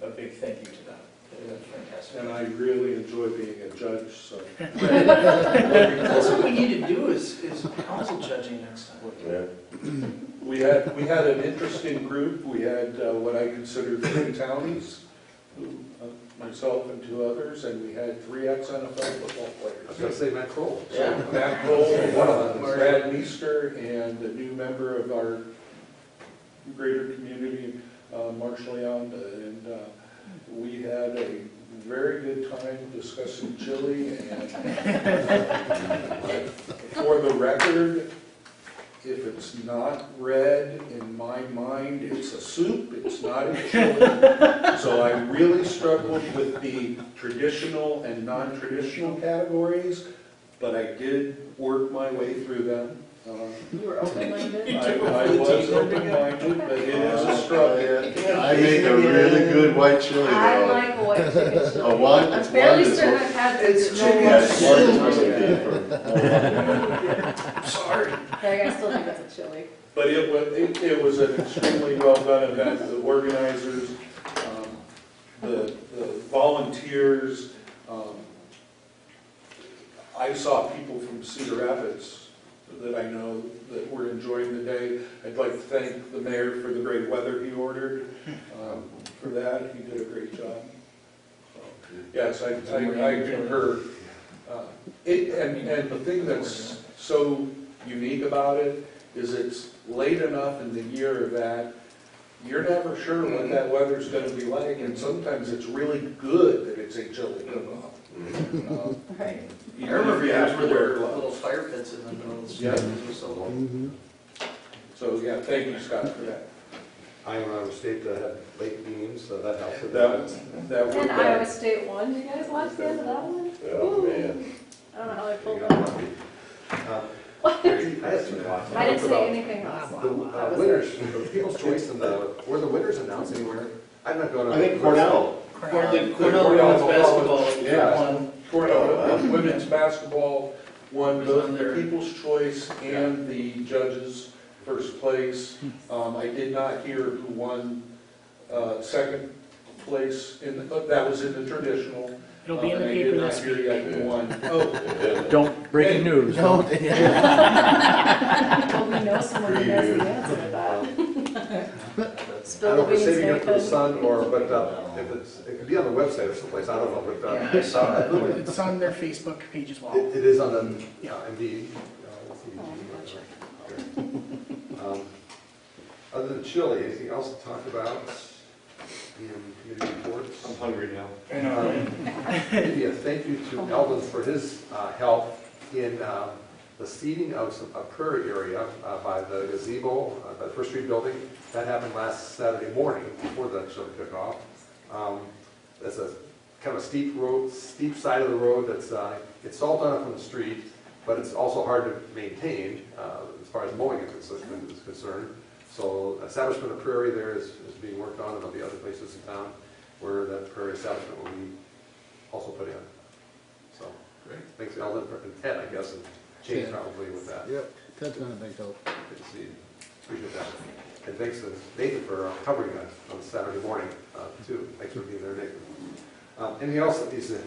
a big thank you to them. It was fantastic. And I really enjoy being a judge, so. That's what we need to do is council judging next time. Yeah. We had an interesting group. We had what I consider 3 townies, myself and 2 others, and we had 3 ex-NFL football I was players. going to say Matt Kroll. Yeah. Matt Cole, Brad Meester, and a new member of our greater community, Marshall Yonda. And we had a very good time discussing chili. And for the record, if it's not red, in my mind, it's a soup, it's not a chili. So I really struggled with the traditional and non-traditional categories, but I did work my way through them. You were open-minded? I was open-minded, but it is a struggle. I make a really good white chili I though. like a white chicken chili. A one? I'm fairly One is certain what- I've had It's this. chicken Yes, one is soup. recipe from- Sorry. Greg, I still think that's a chili. But it was an extremely well-done event. The organizers, the volunteers, I saw people from Cedar Rapids that I know that were enjoying the day. I'd like to thank the mayor for the great weather he ordered. For that, he did a great job. So, yes, I concur. And the thing that's so unique about it is it's late enough in the year that you're never sure what that weather's going to be like, and sometimes it's really good that it's a chilly cook-off. Right. I remember You have years to where wear there were gloves. little fire pits in the middle of the street. Yeah. It was so Mhm. So, yeah, thank you, Scott, for that. Iowa State had late games, so that helps. That And worked Iowa out. State won. Did you guys watch the end of that one? Oh, man. I don't know how they pulled You that got off. lucky. I had some I didn't say anything else. The winners, the People's Choice and were the winners announced anywhere? I'm not going to. I think Cornell. Cornell women's basketball Yeah. won. Cornell women's basketball won Was both on the there. People's Choice and the judges' first place. I did not hear who won second place, that was in the traditional. It'll be in the And paper I did not this hear week. yet who won. Oh, Don't, breaking news. Well, we know someone who knows the answer to that. I Spill don't the know if we're beans, saving it for the Nathan. sun or, but it could be on the website or someplace, I don't know, but Yeah, I saw that. It's on their Facebook page as well. it is on the MD. Other than chili, anything else to talk about in committee reports? I'm hungry now. I know, right? Maybe a thank you to Elvin for his help in the seeding of a prairie area by the gazebo, by the First Street building. That happened last Saturday morning before the show took off. There's a kind of a steep road, steep side of the road that's, it's all done up from the street, but it's also hard to maintain as far as mowing is concerned. So establishment of prairie there is being worked on, and there'll be other places in town where that prairie establishment will be also put in. So, great. Thanks, Eldon, and Ted, I guess, and James Yeah. probably with that. Yep, Ted's been a big help. Good to see you. Appreciate that. And thanks to Nathan for covering that on Saturday morning, too. Thanks for being there, Nathan. Anything else that needs to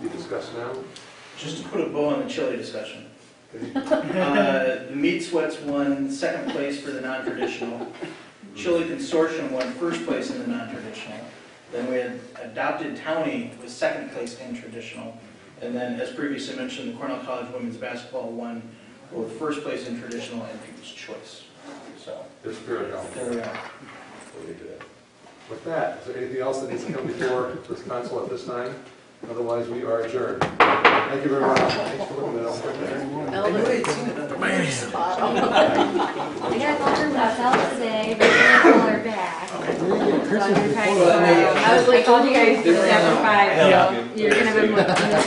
be discussed now? Just to put a bow on the chili discussion. The Meat Sweats won second place for the non-traditional. Chili Consortium won first place in the non-traditional. Then we had Adopted Townie was second place in traditional. And then, as previously mentioned, the Cornell College women's basketball won both first place in traditional and People's Choice. So, There's spirit help. there we are. With that, is there anything else that needs to come before this council at this time? Otherwise, we are adjourned. Thank you very much. Thanks for looking at us there. Elvis. Spot on. I got called her left out today, but I didn't call her back. So I'm gonna try and, I was like, told you guys to step for 5, so you're gonna have a